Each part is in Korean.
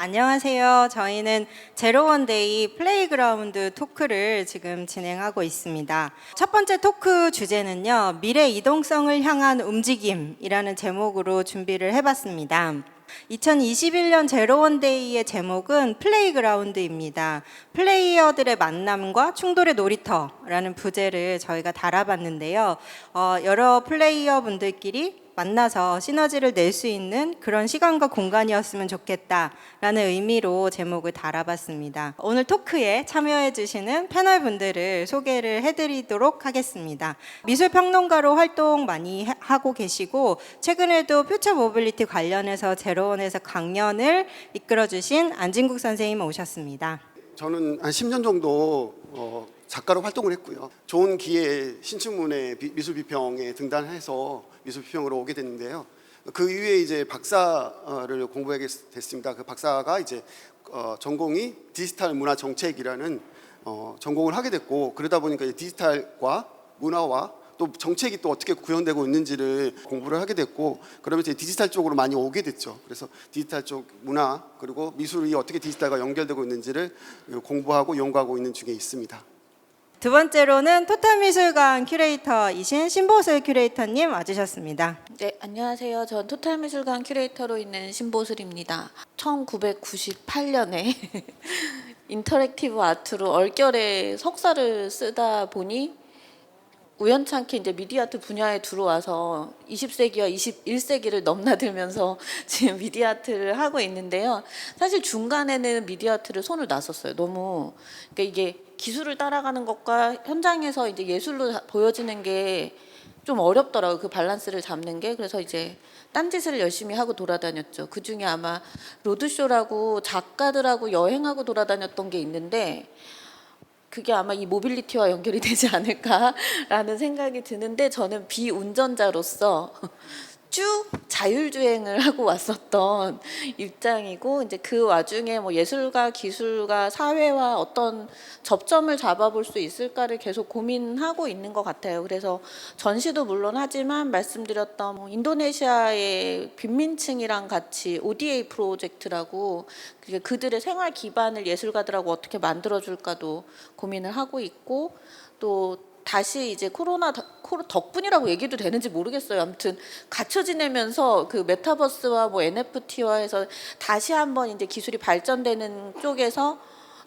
안녕하세요. 저희는 제로원데이 플레이그라운드 토크를 지금 진행하고 있습니다. 첫 번째 토크 주제는요, 미래 이동성을 향한 움직임이라는 제목으로 준비를 해봤습니다. 2021년 제로원데이의 제목은 플레이그라운드입니다. 플레이어들의 만남과 충돌의 놀이터라는 부제를 저희가 달아봤는데요. 여러 플레이어 분들끼리 만나서 시너지를 낼 수 있는 그런 시간과 공간이었으면 좋겠다라는 의미로 제목을 달아봤습니다. 오늘 토크에 참여해 주시는 패널 분들을 소개를 해드리도록 하겠습니다. 미술평론가로 활동 많이 하고 계시고 최근에도 퓨처 모빌리티 관련해서 제로원에서 강연을 이끌어주신 안진국 선생님 오셨습니다. 저는 한 10년 정도 작가로 활동을 했고요. 좋은 기회에 신춘문예 미술비평에 등단해서 미술비평으로 오게 됐는데요. 그 이후에 이제 박사를 공부하게 됐습니다. 그 박사가 이제 전공이 디지털 문화 정책이라는 전공을 하게 됐고, 그러다 보니까 이제 디지털과 문화와 또 정책이 또 어떻게 구현되고 있는지를 공부를 하게 됐고, 그러면서 디지털 쪽으로 많이 오게 됐죠. 그래서 디지털 쪽 문화 그리고 미술이 어떻게 디지털과 연결되고 있는지를 공부하고 연구하고 있는 중에 있습니다. 두 번째로는 토탈미술관 큐레이터이신 신보슬 큐레이터님 와주셨습니다. 네, 안녕하세요. 전 토탈미술관 큐레이터로 있는 신보슬입니다. 1998년에 인터랙티브 아트로 얼결에 석사를 쓰다 보니 우연찮게 이제 미디어아트 분야에 들어와서 20세기와 21세기를 넘나들면서 지금 미디어아트를 하고 있는데요. 사실 중간에는 미디어아트를 손을 놨었어요. 너무 그러니까 이게 기술을 따라가는 것과 현장에서 이제 예술로 보여지는 게 좀 어렵더라고요. 그 밸런스를 잡는 게. 그래서 이제 딴짓을 열심히 하고 돌아다녔죠. 그중에 아마 로드쇼라고 작가들하고 여행하고 돌아다녔던 게 있는데 그게 아마 이 모빌리티와 연결이 되지 않을까라는 생각이 드는데, 저는 비운전자로서 쭉 자율주행을 하고 왔었던 입장이고, 이제 그 와중에 뭐 예술과 기술과 사회와 어떤 접점을 잡아볼 수 있을까를 계속 고민하고 있는 것 같아요. 그래서 전시도 물론 하지만 말씀드렸던 뭐 인도네시아의 빈민층이랑 같이 ODA 프로젝트라고 그들의 생활 기반을 예술가들하고 어떻게 만들어줄까도 고민을 하고 있고, 또 다시 이제 코로나 덕분이라고 얘기도 되는지 모르겠어요. 아무튼 갇혀 지내면서 그 메타버스와 뭐 NFT와 해서 다시 한번 이제 기술이 발전되는 쪽에서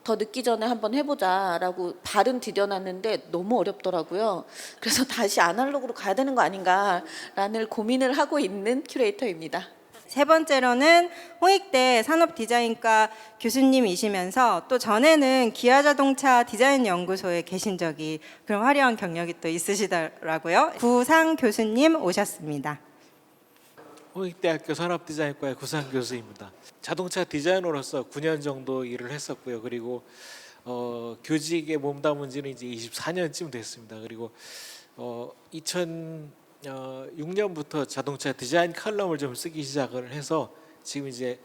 더 늦기 전에 한번 해보자라고 발은 디뎌놨는데 너무 어렵더라고요. 그래서 다시 아날로그로 가야 되는 거 아닌가라는 고민을 하고 있는 큐레이터입니다. 세 번째로는 홍익대 산업디자인과 교수님이시면서 또 전에는 기아자동차 디자인연구소에 계신 적이 그런 화려한 경력이 또 있으시더라고요. 구상 교수님 오셨습니다. 홍익대학교 산업디자인과의 구상 교수입니다. 자동차 디자이너로서 9년 정도 일을 했었고요. 그리고 교직에 몸담은 지는 이제 24년쯤 됐습니다. 그리고 2006년부터 자동차 디자인 칼럼을 좀 쓰기 시작을 해서 지금 이제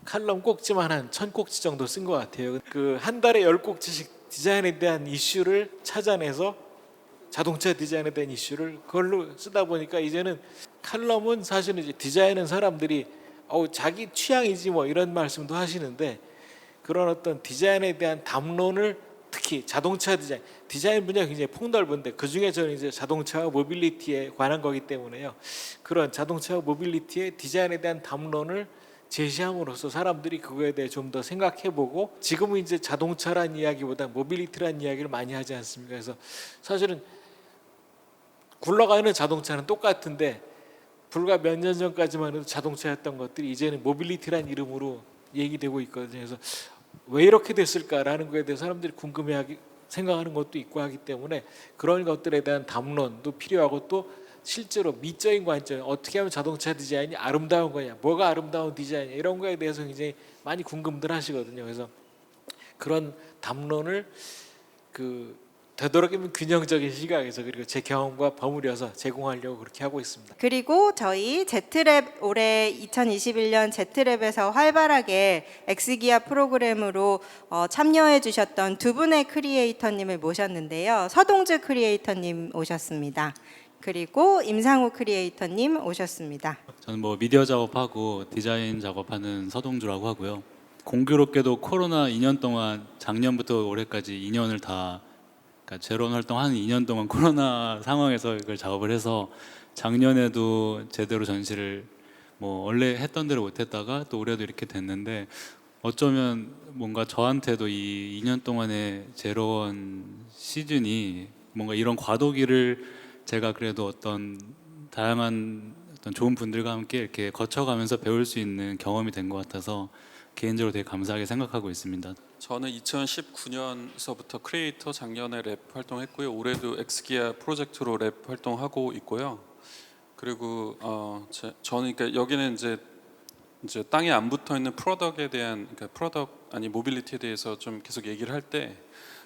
칼럼 꼭지만 한 1000꼭지 정도 쓴 것 같아요. 그 한 달에 10꼭지씩 디자인에 대한 이슈를 찾아내서 자동차 디자인에 대한 이슈를 그걸로 쓰다 보니까 이제는 칼럼은 사실은 이제 디자인은 사람들이 자기 취향이지 뭐 이런 말씀도 하시는데, 그런 어떤 디자인에 대한 담론을 특히 자동차 디자인 분야가 굉장히 폭넓은데 그중에 저는 이제 자동차와 모빌리티에 관한 거기 때문에요. 그런 자동차와 모빌리티의 디자인에 대한 담론을 제시함으로써 사람들이 그거에 대해 좀 더 생각해보고, 지금은 이제 자동차란 이야기보다 모빌리티란 이야기를 많이 하지 않습니까? 그래서 사실은 굴러가는 자동차는 똑같은데 불과 몇 년 전까지만 해도 자동차였던 것들이 이제는 모빌리티란 이름으로 얘기되고 있거든요. 그래서 왜 이렇게 됐을까라는 거에 대해서 사람들이 궁금해하기 생각하는 것도 있고 하기 때문에 그런 것들에 대한 담론도 필요하고, 또 실제로 미적인 관점, 어떻게 하면 자동차 디자인이 아름다운 거냐, 뭐가 아름다운 디자인이냐, 이런 거에 대해서 굉장히 많이 궁금들 하시거든요. 그래서 그런 담론을 되도록이면 균형적인 시각에서 그리고 제 경험과 버무려서 제공하려고 그렇게 하고 있습니다. 그리고 저희 Z랩 올해 2021년 Z랩에서 활발하게 엑스기아 프로그램으로 참여해 주셨던 두 분의 크리에이터님을 모셨는데요. 서동주 크리에이터님 오셨습니다. 그리고 임상우 크리에이터님 오셨습니다. 저는 뭐 미디어 작업하고 디자인 작업하는 서동주라고 하고요. 공교롭게도 코로나 2년 동안 작년부터 올해까지 2년을 다 그러니까 제로원 활동하는 2년 동안 코로나 상황에서 이걸 작업을 해서 작년에도 제대로 전시를 뭐 원래 했던 대로 못했다가 또 올해도 이렇게 됐는데 어쩌면 뭔가 저한테도 이 2년 동안의 제로원 시즌이 뭔가 이런 과도기를 제가 그래도 어떤 다양한 어떤 좋은 분들과 함께 이렇게 거쳐가면서 배울 수 있는 경험이 된 것 같아서 개인적으로 되게 감사하게 생각하고 있습니다. 저는 2019년서부터 크리에이터 작년에 랩 활동했고요. 올해도 엑스기아 프로젝트로 랩 활동하고 있고요. 그리고 저는 그러니까 여기는 이제 땅에 안 붙어 있는 프로덕트에 대한 그러니까 프로덕트 아니 모빌리티에 대해서 좀 계속 얘기를 할 때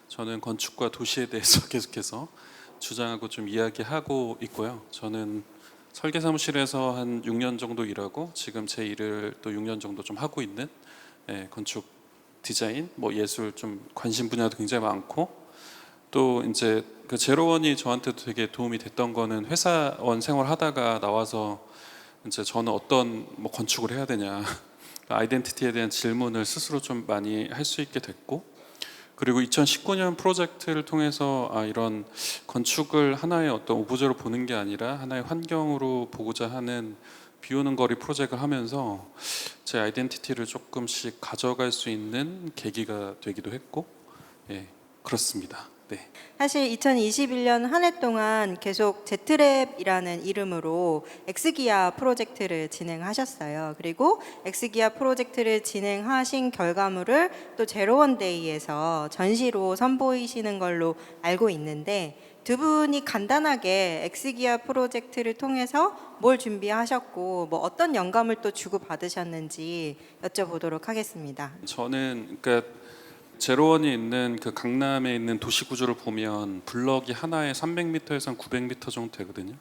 저는 건축과 도시에 대해서 계속해서 주장하고 좀 이야기하고 있고요. 저는 설계 사무실에서 한 6년 정도 일하고 지금 제 일을 또 6년 정도 좀 하고 있는 건축 디자인, 뭐 예술 좀 관심 분야도 굉장히 많고 또 이제 그 제로원이 저한테도 되게 도움이 됐던 거는 회사원 생활하다가 나와서 이제 저는 어떤 뭐 건축을 해야 되냐 아이덴티티에 대한 질문을 스스로 좀 많이 할 수 있게 됐고 그리고 2019년 프로젝트를 통해서 이런 건축을 하나의 어떤 오브제로 보는 게 아니라 하나의 환경으로 보고자 하는 비오는 거리 프로젝트를 하면서 제 아이덴티티를 조금씩 가져갈 수 있는 계기가 되기도 했고 그렇습니다. 네. 사실 2021년 한 해 동안 계속 제트랩이라는 이름으로 엑스기아 프로젝트를 진행하셨어요. 그리고 엑스기아 프로젝트를 진행하신 결과물을 또 제로원데이에서 전시로 선보이시는 걸로 알고 있는데 두 분이 간단하게 엑스기아 프로젝트를 통해서 뭘 준비하셨고 뭐 어떤 영감을 또 주고 받으셨는지 여쭤보도록 하겠습니다. 저는 그러니까 제로원이 있는 그 강남에 있는 도시 구조를 보면 블럭이 하나에 300m에서 900m 정도 되거든요.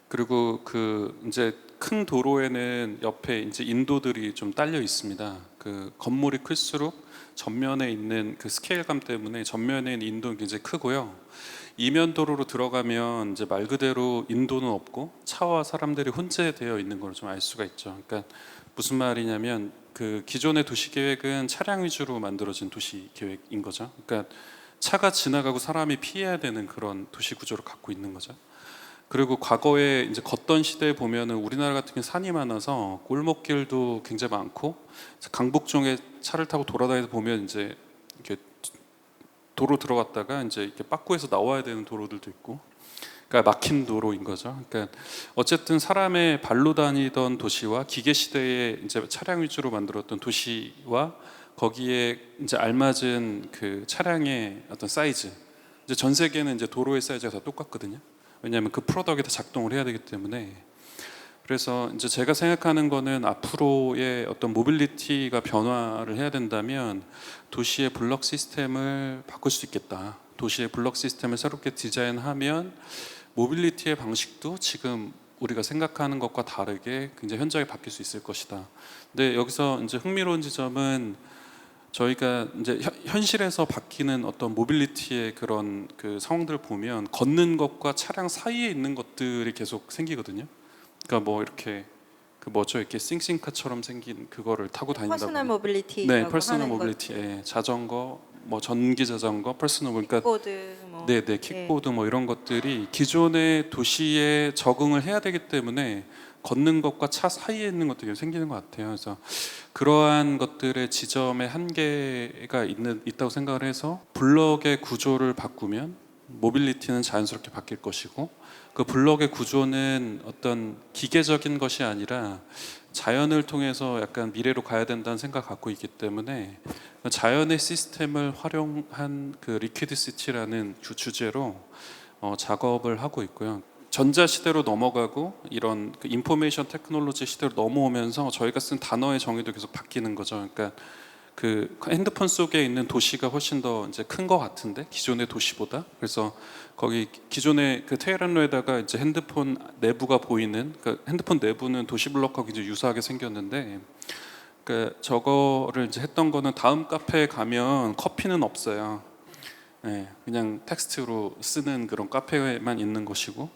그리고 그 이제 큰 도로에는 옆에 이제 인도들이 좀 딸려 있습니다. 그 건물이 클수록 전면에 있는 그 스케일감 때문에 전면에 있는 인도는 굉장히 크고요. 이면 도로로 들어가면 이제 말 그대로 인도는 없고 차와 사람들이 혼재되어 있는 걸 좀 알 수가 있죠. 그러니까 무슨 말이냐면 그 기존의 도시 계획은 차량 위주로 만들어진 도시 계획인 거죠. 그러니까 차가 지나가고 사람이 피해야 되는 그런 도시 구조를 갖고 있는 거죠. 그리고 과거에 이제 걷던 시대에 보면은 우리나라 같은 경우 산이 많아서 골목길도 굉장히 많고 강북 쪽에 차를 타고 돌아다니다 보면 이제 이렇게 도로 들어갔다가 이제 이렇게 빠꾸에서 나와야 되는 도로들도 있고, 그러니까 막힌 도로인 거죠. 그러니까 어쨌든 사람의 발로 다니던 도시와 기계 시대에 이제 차량 위주로 만들었던 도시와 거기에 이제 알맞은 그 차량의 어떤 사이즈, 이제 전 세계는 이제 도로의 사이즈가 다 똑같거든요. 왜냐하면 그 프로덕트에 다 작동을 해야 되기 때문에. 그래서 이제 제가 생각하는 거는 앞으로의 어떤 모빌리티가 변화를 해야 된다면 도시의 블록 시스템을 바꿀 수 있겠다. 도시의 블록 시스템을 새롭게 디자인하면 모빌리티의 방식도 지금 우리가 생각하는 것과 다르게 굉장히 현저하게 바뀔 수 있을 것이다. 근데 여기서 이제 흥미로운 지점은 저희가 이제 현실에서 바뀌는 어떤 모빌리티의 그런 그 상황들을 보면 걷는 것과 차량 사이에 있는 것들이 계속 생기거든요. 그러니까 뭐 이렇게 그 뭐죠, 이렇게 싱싱카처럼 생긴 그거를 타고 다닌다고. 퍼스널 모빌리티. 네, 퍼스널 모빌리티. 예, 자전거, 뭐 전기 자전거, 퍼스널 그러니까 킥보드, 뭐. 네, 킥보드 뭐 이런 것들이 기존의 도시에 적응을 해야 되기 때문에 걷는 것과 차 사이에 있는 것들이 생기는 것 같아요. 그래서 그러한 것들의 지점의 한계가 있다고 생각을 해서 블럭의 구조를 바꾸면 모빌리티는 자연스럽게 바뀔 것이고, 그 블럭의 구조는 어떤 기계적인 것이 아니라 자연을 통해서 약간 미래로 가야 된다는 생각을 갖고 있기 때문에 자연의 시스템을 활용한 그 리퀴드 시티라는 주제로 작업을 하고 있고요. 전자 시대로 넘어가고 이런 그 인포메이션 테크놀로지 시대로 넘어오면서 저희가 쓴 단어의 정의도 계속 바뀌는 거죠. 그러니까 그 핸드폰 속에 있는 도시가 훨씬 더 이제 큰 것 같은데 기존의 도시보다. 그래서 거기 기존의 그 테헤란로에다가 이제 핸드폰 내부가 보이는 그 핸드폰 내부는 도시 블록하고 이제 유사하게 생겼는데, 그 저거를 이제 했던 거는 다음 카페에 가면 커피는 없어요. 네, 그냥 텍스트로 쓰는 그런 카페에만 있는 것이고,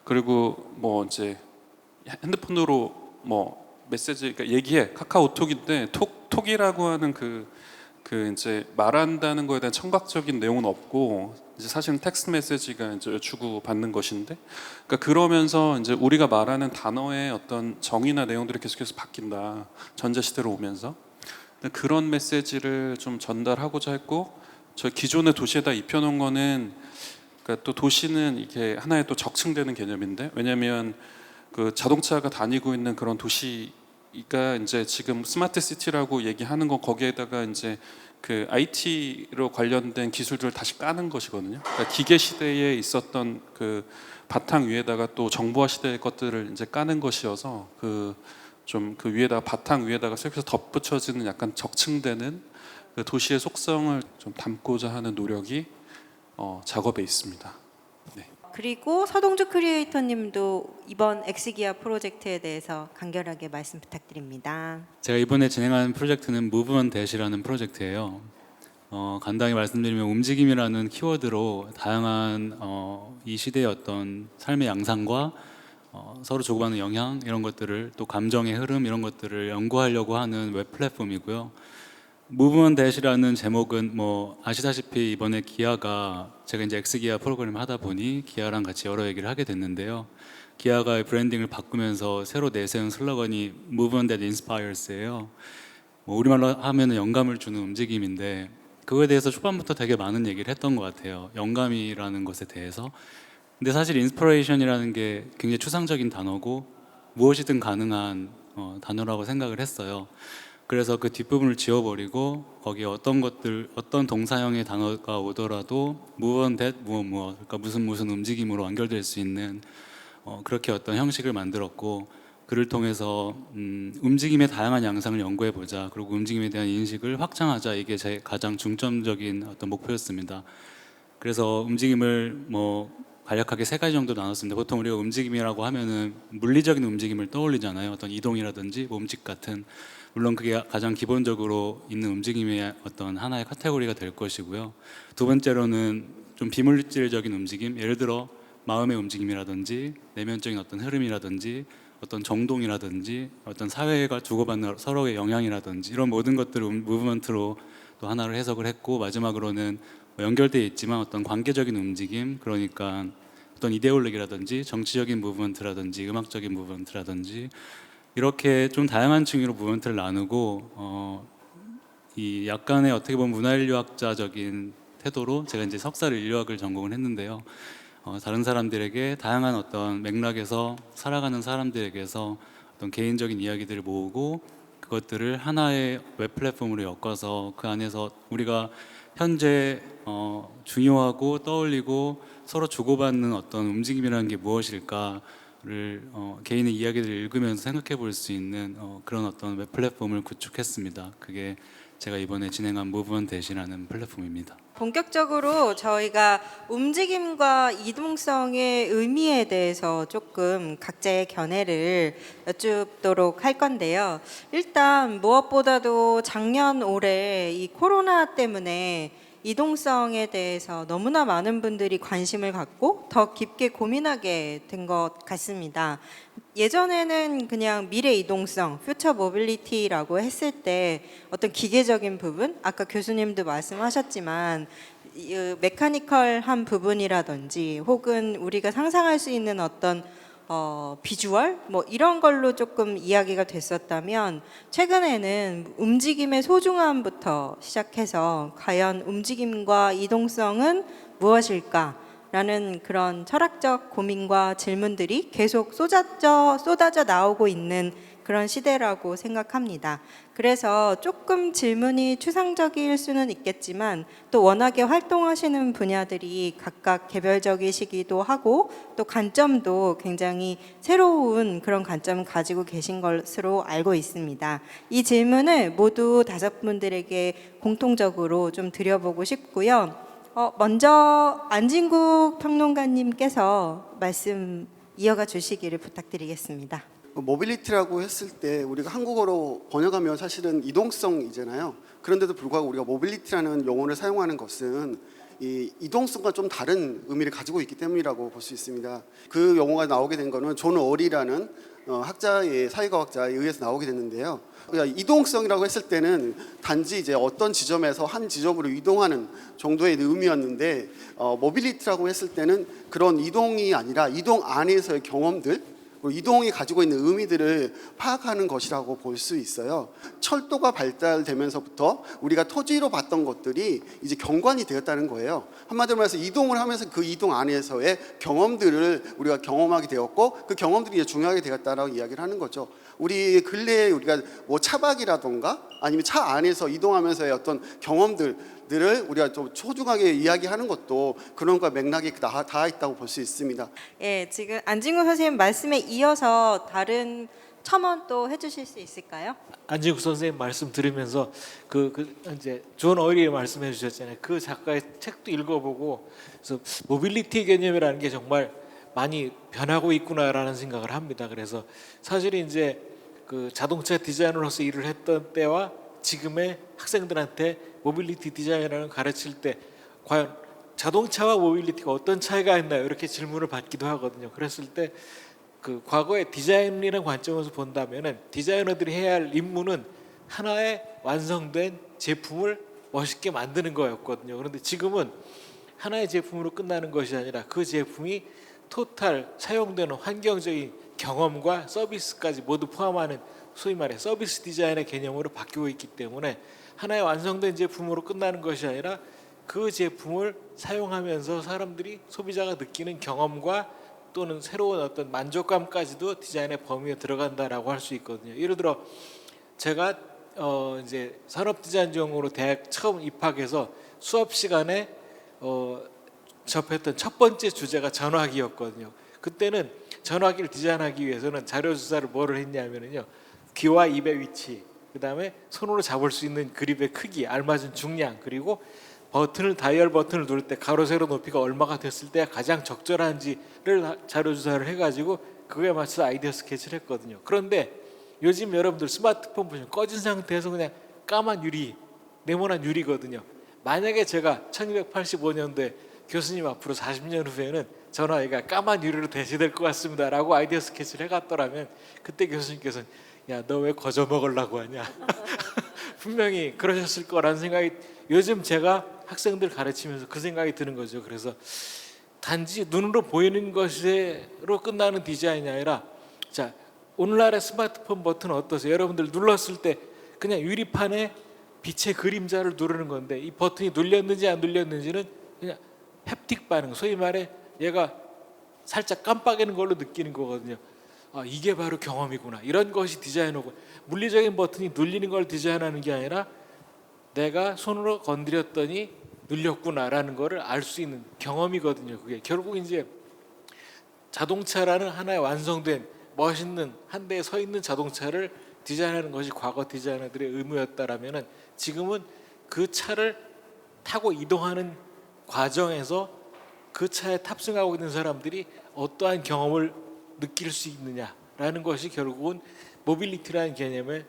그리고 뭐 이제 핸드폰으로 뭐 메시지, 그러니까 얘기해. 카카오톡인데 톡이라고 하는 그 이제 말한다는 거에 대한 청각적인 내용은 없고 이제 사실은 텍스트 메시지가 이제 주고 받는 것인데, 그러니까 그러면서 이제 우리가 말하는 단어의 어떤 정의나 내용들이 계속해서 바뀐다. 전자 시대로 오면서 그런 메시지를 좀 전달하고자 했고, 저 기존의 도시에다 입혀놓은 거는, 그러니까 또 도시는 이게 하나의 또 적층되는 개념인데, 왜냐하면 그 자동차가 다니고 있는 그런 도시가 이제 지금 스마트 시티라고 얘기하는 거, 거기에다가 이제 그 IT로 관련된 기술들을 다시 까는 것이거든요. 그러니까 기계 시대에 있었던 그 바탕 위에다가 또 정보화 시대의 것들을 이제 까는 것이어서 그 위에다가 바탕 위에다가 계속해서 덧붙여지는 약간 적층되는 그 도시의 속성을 좀 담고자 하는 노력이 작업에 있습니다. 네. 그리고 서동주 크리에이터님도 이번 엑스기아 프로젝트에 대해서 간결하게 말씀 부탁드립니다. 제가 이번에 진행하는 프로젝트는 Move on Dash라는 프로젝트예요. 간단히 말씀드리면 움직임이라는 키워드로 다양한 이 시대의 어떤 삶의 양상과 서로 주고받는 영향, 이런 것들을, 또 감정의 흐름, 이런 것들을 연구하려고 하는 웹 플랫폼이고요. Move on Dash라는 제목은 뭐 아시다시피 이번에 기아가, 제가 이제 엑스기아 프로그램을 하다 보니 기아랑 같이 여러 얘기를 하게 됐는데요. 기아가 브랜딩을 바꾸면서 새로 내세운 슬로건이 Move on That Inspires예요. 뭐 우리말로 하면 영감을 주는 움직임인데, 그거에 대해서 초반부터 되게 많은 얘기를 했던 것 같아요. 영감이라는 것에 대해서. 근데 사실 인스피레이션이라는 게 굉장히 추상적인 단어고 무엇이든 가능한 단어라고 생각을 했어요. 그래서 그 뒷부분을 지워버리고 거기에 어떤 동사형의 단어가 오더라도 move on that, 무엇, 그러니까 무슨 움직임으로 연결될 수 있는 그렇게 어떤 형식을 만들었고, 그를 통해서 움직임의 다양한 양상을 연구해 보자, 그리고 움직임에 대한 인식을 확장하자, 이게 제 가장 중점적인 어떤 목표였습니다. 그래서 움직임을 뭐 간략하게 세 가지 정도 나눴습니다. 보통 우리가 움직임이라고 하면은 물리적인 움직임을 떠올리잖아요. 어떤 이동이라든지 몸짓 같은, 물론 그게 가장 기본적으로 있는 움직임의 어떤 하나의 카테고리가 될 것이고요. 두 번째로는 좀 비물질적인 움직임, 예를 들어 마음의 움직임이라든지 내면적인 어떤 흐름이라든지 어떤 정동이라든지 어떤 사회가 주고받는 서로의 영향이라든지, 이런 모든 것들을 무브먼트로 또 하나를 해석을 했고, 마지막으로는 연결되어 있지만 어떤 관계적인 움직임, 그러니까 어떤 이데올로기라든지 정치적인 무브먼트라든지 음악적인 무브먼트라든지, 이렇게 좀 다양한 층위로 무브먼트를 나누고 이 약간의 어떻게 보면 문화인류학자적인 태도로 제가 이제 석사를 인류학을 전공을 했는데요. 다른 사람들에게 다양한 어떤 맥락에서 살아가는 사람들에게서 어떤 개인적인 이야기들을 모으고 그것들을 하나의 웹 플랫폼으로 엮어서 그 안에서 우리가 현재 중요하고 떠올리고 서로 주고받는 어떤 움직임이라는 게 무엇일까를 개인의 이야기들을 읽으면서 생각해 볼 수 있는 그런 어떤 웹 플랫폼을 구축했습니다. 그게 제가 이번에 진행한 Move on Dash라는 플랫폼입니다. 본격적으로 저희가 움직임과 이동성의 의미에 대해서 조금 각자의 견해를 여쭙도록 할 건데요. 일단 무엇보다도 작년 올해 이 코로나 때문에 이동성에 대해서 너무나 많은 분들이 관심을 갖고 더 깊게 고민하게 된 것 같습니다. 예전에는 그냥 미래 이동성, 퓨처 모빌리티라고 했을 때 어떤 기계적인 부분, 아까 교수님도 말씀하셨지만 메카니컬한 부분이라든지 혹은 우리가 상상할 수 있는 어떤 비주얼 뭐 이런 걸로 조금 이야기가 됐었다면, 최근에는 움직임의 소중함부터 시작해서 과연 움직임과 이동성은 무엇일까? 라는 그런 철학적 고민과 질문들이 계속 쏟아져 나오고 있는 그런 시대라고 생각합니다. 그래서 조금 질문이 추상적일 수는 있겠지만 또 워낙에 활동하시는 분야들이 각각 개별적이시기도 하고 또 관점도 굉장히 새로운 그런 관점을 가지고 계신 것으로 알고 있습니다. 이 질문을 모두 5분들에게 공통적으로 좀 드려보고 싶고요. 먼저 안진국 평론가님께서 말씀 이어가 주시기를 부탁드리겠습니다. 모빌리티라고 했을 때 우리가 한국어로 번역하면 사실은 이동성이잖아요. 그런데도 불구하고 우리가 모빌리티라는 용어를 사용하는 것은 이 이동성과 좀 다른 의미를 가지고 있기 때문이라고 볼 수 있습니다. 그 용어가 나오게 된 거는 존 월이라는 학자의 사회과학자에 의해서 나오게 됐는데요. 그러니까 이동성이라고 했을 때는 단지 이제 어떤 지점에서 한 지점으로 이동하는 정도의 의미였는데 모빌리티라고 했을 때는 그런 이동이 아니라 이동 안에서의 경험들, 그리고 이동이 가지고 있는 의미들을 파악하는 것이라고 볼 수 있어요. 철도가 발달되면서부터 우리가 토지로 봤던 것들이 이제 경관이 되었다는 거예요. 한마디로 말해서 이동을 하면서 그 이동 안에서의 경험들을 우리가 경험하게 되었고, 그 경험들이 이제 중요하게 되었다라고 이야기를 하는 거죠. 우리 근래에 우리가 뭐 차박이라던가 아니면 차 안에서 이동하면서의 어떤 경험들을 우리가 좀 소중하게 이야기하는 것도 그런 거 맥락이 다 있다고 볼 수 있습니다. 예, 지금 안진구 선생님 말씀에 이어서 다른 첨언 또 해주실 수 있을까요? 안진국 선생님 말씀 들으면서 이제 존 어일이 말씀해 주셨잖아요. 그 작가의 책도 읽어보고 그래서 모빌리티 개념이라는 게 정말 많이 변하고 있구나라는 생각을 합니다. 그래서 사실 이제 그 자동차 디자이너로서 일을 했던 때와 지금의 학생들한테 모빌리티 디자인을 가르칠 때 과연 자동차와 모빌리티가 어떤 차이가 있나요? 이렇게 질문을 받기도 하거든요. 그랬을 때 그 과거의 디자인이라는 관점에서 본다면은 디자이너들이 해야 할 임무는 하나의 완성된 제품을 멋있게 만드는 거였거든요. 그런데 지금은 하나의 제품으로 끝나는 것이 아니라 그 제품이 토탈 사용되는 환경적인 경험과 서비스까지 모두 포함하는 소위 말해 서비스 디자인의 개념으로 바뀌고 있기 때문에 하나의 완성된 제품으로 끝나는 것이 아니라 그 제품을 사용하면서 사람들이 소비자가 느끼는 경험과 또는 새로운 어떤 만족감까지도 디자인의 범위에 들어간다라고 할 수 있거든요. 예를 들어 제가 이제 산업 디자인 전공으로 대학 처음 입학해서 수업 시간에 접했던 첫 번째 주제가 전화기였거든요. 그때는 전화기를 디자인하기 위해서는 자료 조사를 뭐를 했냐면요, 귀와 입의 위치, 그 다음에 손으로 잡을 수 있는 그립의 크기, 알맞은 중량, 그리고 다이얼 버튼을 누를 때 가로 세로 높이가 얼마가 됐을 때 가장 적절한지를 자료 조사를 해가지고 그거에 맞춰서 아이디어 스케치를 했거든요. 그런데 요즘 여러분들 스마트폰 보시면 꺼진 상태에서 그냥 까만 유리, 네모난 유리거든요. 만약에 제가 1985년도에 교수님 앞으로 40년 후에는 전화기가 까만 유리로 대체될 것 같습니다 라고 아이디어 스케치를 해갔더라면 그때 교수님께서는 야, 너 왜 거저 먹으려고 하냐 분명히 그러셨을 거라는 생각이 요즘 제가 학생들 가르치면서 그 생각이 드는 거죠. 그래서 단지 눈으로 보이는 것으로 끝나는 디자인이 아니라, 자, 오늘날의 스마트폰 버튼 어떠세요? 여러분들 눌렀을 때 그냥 유리판에 빛의 그림자를 누르는 건데 이 버튼이 눌렸는지 안 눌렸는지는 그냥 햅틱 반응, 소위 말해 얘가 살짝 깜빡이는 걸로 느끼는 거거든요. 아, 이게 바로 경험이구나. 이런 것이 디자이너고, 물리적인 버튼이 눌리는 걸 디자인하는 게 아니라 내가 손으로 건드렸더니 눌렸구나라는 거를 알 수 있는 경험이거든요. 그게 결국 이제 자동차라는 하나의 완성된 멋있는 한 대에 서 있는 자동차를 디자인하는 것이 과거 디자이너들의 의무였다라면은 지금은 그 차를 타고 이동하는 과정에서 그 차에 탑승하고 있는 사람들이 어떠한 경험을 느낄 수 있느냐라는 것이 결국은 모빌리티라는 개념의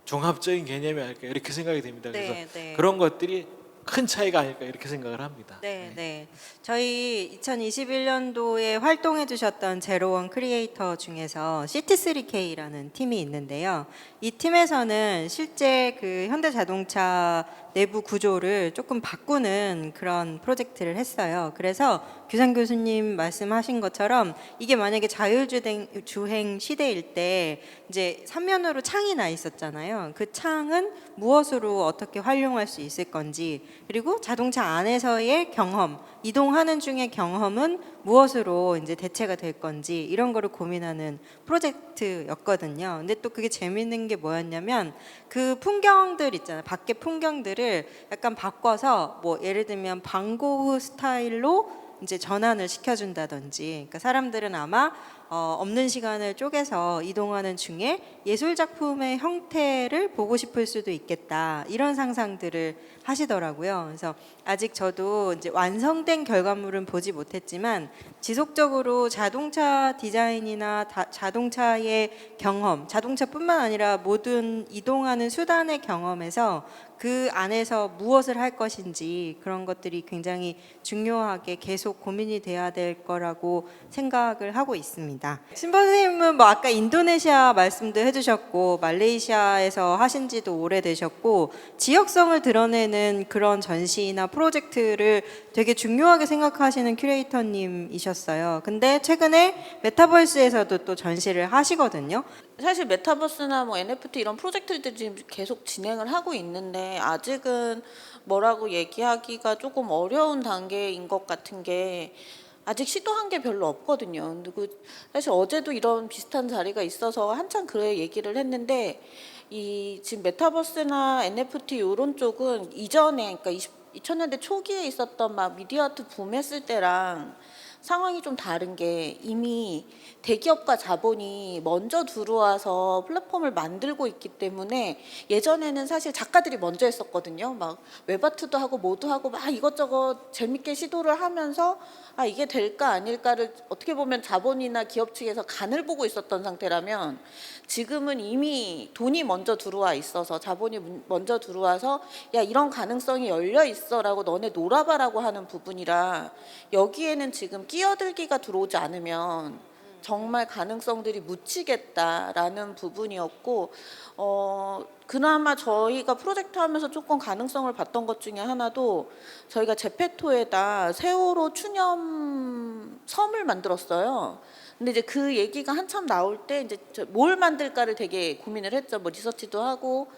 종합적인 개념이 아닐까 이렇게 생각이 됩니다. 그래서 네. 그런 것들이 큰 차이가 아닐까 이렇게 생각을 합니다. 네. 저희 2021년도에 활동해 주셨던 제로원 크리에이터 중에서 CT3K라는 팀이 있는데요. 이 팀에서는 실제 그 현대자동차 내부 구조를 조금 바꾸는 그런 프로젝트를 했어요. 그래서 규상 교수님 말씀하신 것처럼 이게 만약에 자율주행 시대일 때 이제 삼면으로 창이 나 있었잖아요. 그 창은 무엇으로 어떻게 활용할 수 있을 건지, 그리고 자동차 안에서의 경험, 이동하는 중의 경험은 무엇으로 이제 대체가 될 건지 이런 거를 고민하는 프로젝트였거든요. 근데 또 그게 재밌는 게 뭐였냐면 그 풍경들 있잖아요. 밖의 풍경들을 약간 바꿔서 뭐 예를 들면 방고흐 스타일로 이제 전환을 시켜준다든지, 그러니까 사람들은 아마 없는 시간을 쪼개서 이동하는 중에 예술 작품의 형태를 보고 싶을 수도 있겠다. 이런 상상들을 하시더라고요. 그래서 아직 저도 이제 완성된 결과물은 보지 못했지만 지속적으로 자동차 디자인이나 자동차의 경험, 자동차뿐만 아니라 모든 이동하는 수단의 경험에서 그 안에서 무엇을 할 것인지 그런 것들이 굉장히 중요하게 계속 고민이 돼야 될 거라고 생각을 하고 있습니다. 신보 선생님은 뭐 아까 인도네시아 말씀도 해주셨고 말레이시아에서 하신 지도 오래되셨고 지역성을 드러내는 그런 전시나 프로젝트를 되게 중요하게 생각하시는 큐레이터님이셨어요. 근데 최근에 메타버스에서도 또 전시를 하시거든요. 사실 메타버스나 뭐 NFT 이런 프로젝트들이 지금 계속 진행을 하고 있는데 아직은 뭐라고 얘기하기가 조금 어려운 단계인 것 같은 게 아직 시도한 게 별로 없거든요. 그리고 사실 어제도 이런 비슷한 자리가 있어서 한참 그래 얘기를 했는데 이 지금 메타버스나 NFT 이런 쪽은 이전에 그러니까 2000년대 초기에 있었던 막 미디어 아트 붐했을 때랑 상황이 좀 다른 게 이미 대기업과 자본이 먼저 들어와서 플랫폼을 만들고 있기 때문에 예전에는 사실 작가들이 먼저 했었거든요. 막 웹아트도 하고 뭐도 하고 막 이것저것 재밌게 시도를 하면서 아 이게 될까 아닐까를 어떻게 보면 자본이나 기업 측에서 간을 보고 있었던 상태라면 지금은 이미 돈이 먼저 들어와 있어서 자본이 먼저 들어와서 야 이런 가능성이 열려 있어라고 너네 놀아봐라고 하는 부분이라 여기에는 지금 끼어들기가 들어오지 않으면 정말 가능성들이 묻히겠다라는 부분이었고 그나마 저희가 프로젝트 하면서 조금 가능성을 봤던 것 중에 하나도 저희가 제페토에다 세월호 추념 섬을 만들었어요. 근데 이제 그 얘기가 한참 나올 때 이제 뭘 만들까를 되게 고민을 했죠. 뭐 리서치도 하고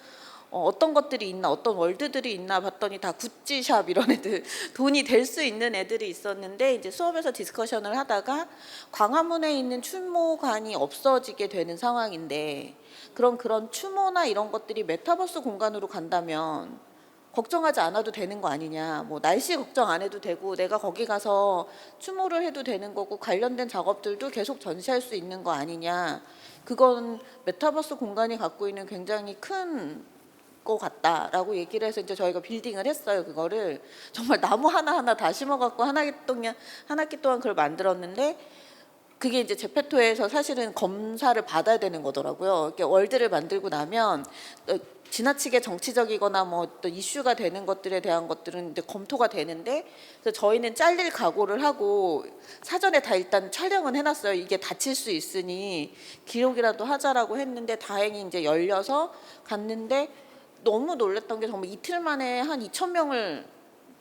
어떤 것들이 있나 어떤 월드들이 있나 봤더니 다 구찌샵 이런 애들 돈이 될 수 있는 애들이 있었는데 이제 수업에서 디스커션을 하다가 광화문에 있는 추모관이 없어지게 되는 상황인데 그런 추모나 이런 것들이 메타버스 공간으로 간다면 걱정하지 않아도 되는 거 아니냐. 뭐 날씨 걱정 안 해도 되고 내가 거기 가서 추모를 해도 되는 거고 관련된 작업들도 계속 전시할 수 있는 거 아니냐. 그건 메타버스 공간이 갖고 있는 굉장히 큰 것 같다라고 얘기를 해서 이제 저희가 빌딩을 했어요. 그거를 정말 나무 하나하나 다 심어갖고 한 학기 동안 그걸 만들었는데 그게 이제 제페토에서 사실은 검사를 받아야 되는 거더라고요. 이렇게 월드를 만들고 나면 지나치게 정치적이거나 뭐 어떤 이슈가 되는 것들에 대한 것들은 이제 검토가 되는데 그래서 저희는 잘릴 각오를 하고 사전에 다 일단 촬영은 해놨어요. 이게 다칠 수 있으니 기록이라도 하자라고 했는데 다행히 이제 열려서 갔는데 너무 놀랐던 게 정말 이틀 만에 한 2,000명을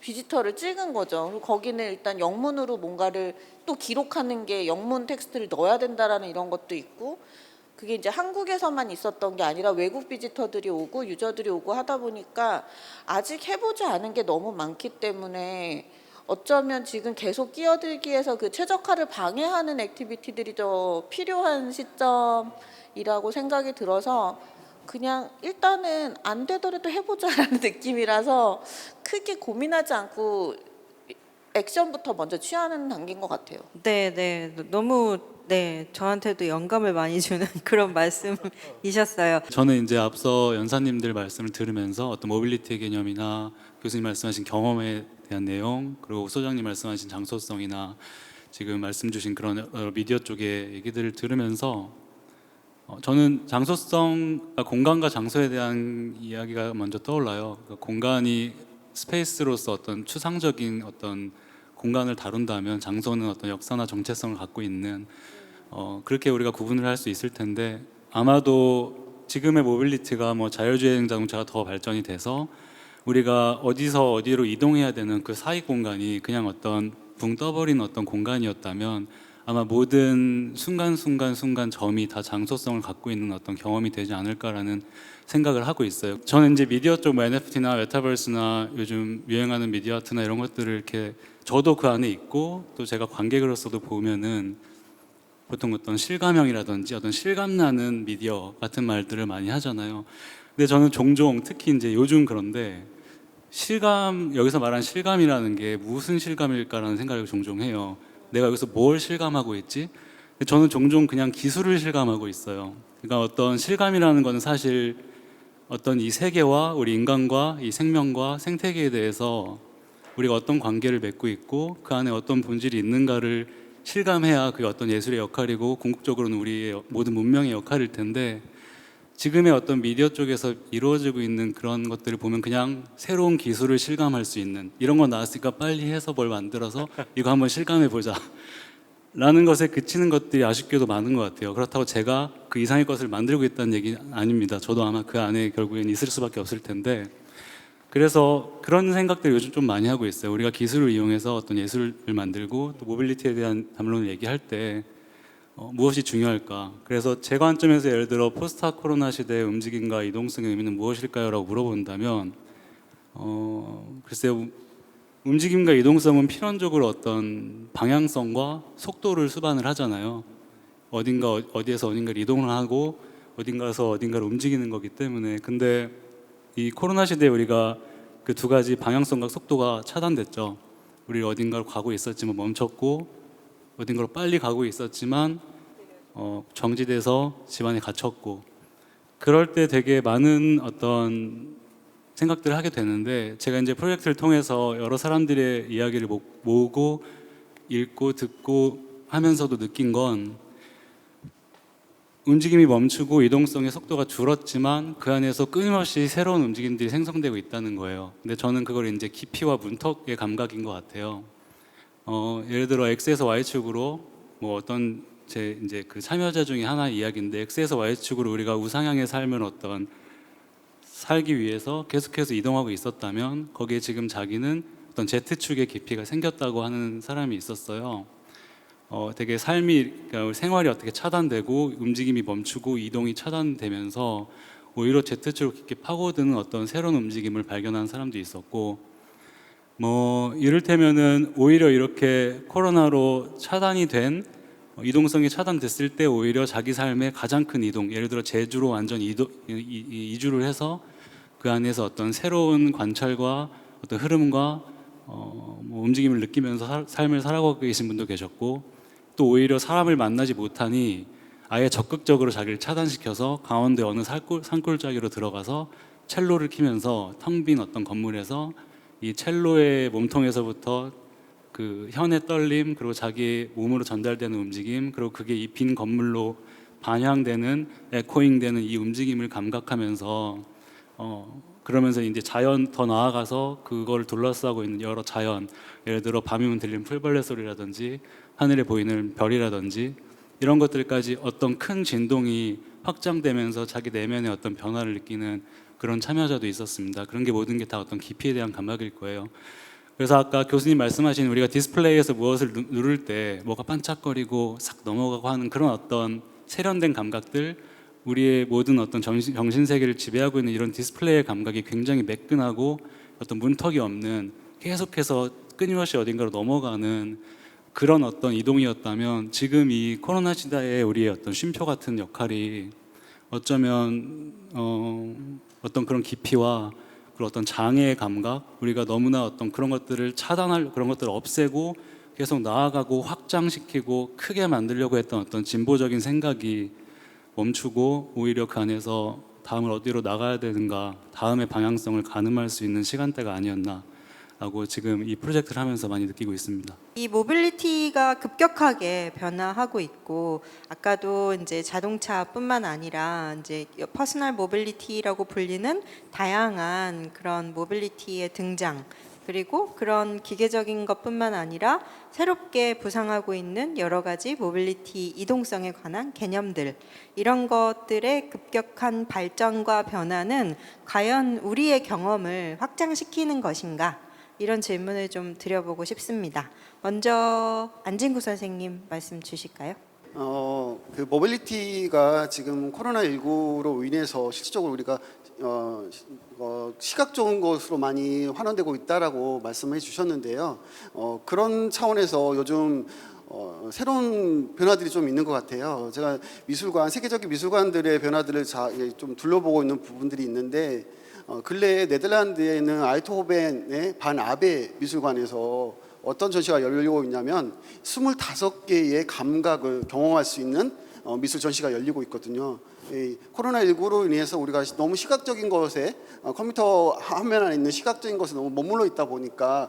비지터를 찍은 거죠. 그리고 거기는 일단 영문으로 뭔가를 또 기록하는 게 영문 텍스트를 넣어야 된다라는 이런 것도 있고 그게 이제 한국에서만 있었던 게 아니라 외국 비지터들이 오고 유저들이 오고 하다 보니까 아직 해보지 않은 게 너무 많기 때문에 어쩌면 지금 계속 끼어들기에서 그 최적화를 방해하는 액티비티들이 더 필요한 시점이라고 생각이 들어서 그냥 일단은 안 되더라도 해보자라는 느낌이라서 크게 고민하지 않고 액션부터 먼저 취하는 단계인 것 같아요. 네, 너무 저한테도 영감을 많이 주는 그런 말씀이셨어요. 저는 이제 앞서 연사님들 말씀을 들으면서 어떤 모빌리티 개념이나 교수님 말씀하신 경험에 대한 내용 그리고 소장님 말씀하신 장소성이나 지금 말씀 주신 그런 미디어 쪽의 얘기들을 들으면서 저는 장소성, 공간과 장소에 대한 이야기가 먼저 떠올라요. 그러니까 공간이 스페이스로서 어떤 추상적인 어떤 공간을 다룬다면 장소는 어떤 역사나 정체성을 갖고 있는 그렇게 우리가 구분을 할 수 있을 텐데 아마도 지금의 모빌리티가 뭐 자율주행 자동차가 더 발전이 돼서 우리가 어디서 어디로 이동해야 되는 그 사이 공간이 그냥 어떤 붕 떠버린 어떤 공간이었다면 아마 모든 순간 점이 다 장소성을 갖고 있는 어떤 경험이 되지 않을까라는 생각을 하고 있어요. 저는 이제 미디어 쪽 뭐 NFT나 메타버스나 요즘 유행하는 미디어 아트나 이런 것들을 이렇게 저도 그 안에 있고 또 제가 관객으로서도 보면은 보통 어떤 실감형이라든지 어떤 실감나는 미디어 같은 말들을 많이 하잖아요. 근데 저는 종종 특히 이제 요즘 그런데 실감, 여기서 말하는 실감이라는 게 무슨 실감일까라는 생각을 종종 해요. 내가 여기서 뭘 실감하고 있지? 저는 종종 그냥 기술을 실감하고 있어요. 그러니까 어떤 실감이라는 것은 사실 어떤 이 세계와 우리 인간과 이 생명과 생태계에 대해서 우리가 어떤 관계를 맺고 있고 그 안에 어떤 본질이 있는가를 실감해야 그게 어떤 예술의 역할이고 궁극적으로는 우리의 모든 문명의 역할일 텐데, 지금의 어떤 미디어 쪽에서 이루어지고 있는 그런 것들을 보면 그냥 새로운 기술을 실감할 수 있는, 이런 거 나왔으니까 빨리 해서 뭘 만들어서 이거 한번 실감해 보자 라는 것에 그치는 것들이 아쉽게도 많은 것 같아요. 그렇다고 제가 그 이상의 것을 만들고 있다는 얘기 아닙니다. 저도 아마 그 안에 결국엔 있을 수밖에 없을 텐데, 그래서 그런 생각들을 요즘 좀 많이 하고 있어요. 우리가 기술을 이용해서 어떤 예술을 만들고 또 모빌리티에 대한 담론을 얘기할 때 무엇이 중요할까? 그래서 제 관점에서 예를 들어 포스트 코로나 시대의 움직임과 이동성의 의미는 무엇일까요? 라고 물어본다면 글쎄요, 움직임과 이동성은 필연적으로 어떤 방향성과 속도를 수반을 하잖아요. 어디에서 어딘가를 이동을 하고 어딘가에서 어딘가를 움직이는 거기 때문에. 근데 이 코로나 시대에 우리가 그 두 가지 방향성과 속도가 차단됐죠. 우리 어딘가로 가고 있었지만 멈췄고, 어딘가로 빨리 가고 있었지만 정지돼서 집안에 갇혔고, 그럴 때 되게 많은 어떤 생각들을 하게 되는데, 제가 이제 프로젝트를 통해서 여러 사람들의 이야기를 모으고 읽고 듣고 하면서도 느낀 건, 움직임이 멈추고 이동성의 속도가 줄었지만 그 안에서 끊임없이 새로운 움직임들이 생성되고 있다는 거예요. 근데 저는 그걸 이제 깊이와 문턱의 감각인 것 같아요. 예를 들어 X에서 Y축으로 뭐 어떤 제 이제 그 참여자 중에 하나의 이야기인데, X에서 Y축으로 우리가 우상향의 삶을 어떤 살기 위해서 계속해서 이동하고 있었다면 거기에 지금 자기는 어떤 Z축의 깊이가 생겼다고 하는 사람이 있었어요. 되게 삶이, 그러니까 생활이 어떻게 차단되고 움직임이 멈추고 이동이 차단되면서 오히려 Z축으로 깊게 파고드는 어떤 새로운 움직임을 발견한 사람도 있었고, 뭐 이를테면은 오히려 이렇게 코로나로 차단이 된 이동성이 차단됐을 때 오히려 자기 삶의 가장 큰 이동, 예를 들어 제주로 완전 이주를 해서 그 안에서 어떤 새로운 관찰과 어떤 흐름과 뭐 움직임을 느끼면서 삶을 살아가고 계신 분도 계셨고, 또 오히려 사람을 만나지 못하니 아예 적극적으로 자기를 차단시켜서 강원도 어느 산골짜기로 들어가서 첼로를 키면서 텅 빈 어떤 건물에서 이 첼로의 몸통에서부터 그 현의 떨림, 그리고 자기 몸으로 전달되는 움직임, 그리고 그게 이 빈 건물로 반향되는, 에코잉되는 이 움직임을 감각하면서 그러면서 이제 자연, 더 나아가서 그걸 둘러싸고 있는 여러 자연, 예를 들어 밤이면 들리는 풀벌레 소리라든지 하늘에 보이는 별이라든지 이런 것들까지 어떤 큰 진동이 확장되면서 자기 내면의 어떤 변화를 느끼는 그런 참여자도 있었습니다. 그런 게 모든 게 다 어떤 깊이에 대한 감각일 거예요. 그래서 아까 교수님 말씀하신 우리가 디스플레이에서 무엇을 누를 때 뭐가 반짝거리고 싹 넘어가고 하는 그런 어떤 세련된 감각들, 우리의 모든 어떤 정신 세계를 지배하고 있는 이런 디스플레이의 감각이 굉장히 매끈하고 어떤 문턱이 없는, 계속해서 끊임없이 어딘가로 넘어가는 그런 어떤 이동이었다면, 지금 이 코로나 시대에 우리의 어떤 쉼표 같은 역할이 어쩌면 어떤 그런 깊이와 그런 어떤 장애의 감각, 우리가 너무나 어떤 그런 것들을 차단할, 그런 것들을 없애고 계속 나아가고 확장시키고 크게 만들려고 했던 어떤 진보적인 생각이 멈추고 오히려 그 안에서 다음을 어디로 나가야 되는가, 다음의 방향성을 가늠할 수 있는 시간대가 아니었나 라고 지금 이 프로젝트를 하면서 많이 느끼고 있습니다. 이 모빌리티가 급격하게 변화하고 있고, 아까도 이제 자동차뿐만 아니라 이제 퍼스널 모빌리티라고 불리는 다양한 그런 모빌리티의 등장, 그리고 그런 기계적인 것뿐만 아니라 새롭게 부상하고 있는 여러 가지 모빌리티 이동성에 관한 개념들, 이런 것들의 급격한 발전과 변화는 과연 우리의 경험을 확장시키는 것인가? 이런 질문을 좀 드려보고 싶습니다. 먼저 안진구 선생님 말씀 주실까요? 그 모빌리티가 지금 코로나19로 인해서 실질적으로 우리가 시각적인 것으로 많이 환원되고 있다라고 말씀해 주셨는데요. 그런 차원에서 요즘 새로운 변화들이 좀 있는 것 같아요. 제가 미술관, 세계적인 미술관들의 변화들을 좀 둘러보고 있는 부분들이 있는데, 근래에 네덜란드에 있는 아이트호벤의 반 아베 미술관에서 어떤 전시가 열리고 있냐면 25개의 감각을 경험할 수 있는 미술 전시가 열리고 있거든요. 이 코로나19로 인해서 우리가 너무 시각적인 것에 컴퓨터 화면 안에 있는 시각적인 것에 너무 머물러 있다 보니까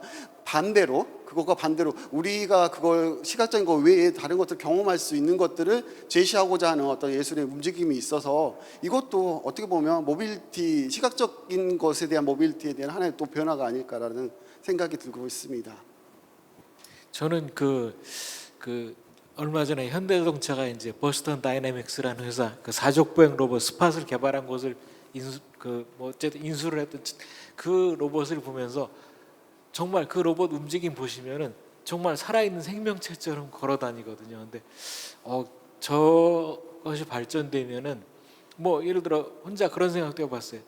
그것과 반대로 우리가 그걸 시각적인 것 외에 다른 것들 경험할 수 있는 것들을 제시하고자 하는 어떤 예술의 움직임이 있어서 이것도 어떻게 보면 모빌리티, 시각적인 것에 대한 모빌리티에 대한 하나의 또 변화가 아닐까라는 생각이 들고 있습니다. 저는 그 얼마 전에 현대자동차가 이제 버스턴 다이내믹스라는 회사 그 사족보행 로봇 스팟을 개발한 곳을 어쨌든 인수를 했던 그 로봇을 보면서 정말 그 로봇 움직임 보시면은 정말 살아있는 생명체처럼 걸어 다니거든요. 근데 저것이 발전되면은 뭐 예를 들어 혼자 그런 생각도 해봤어요.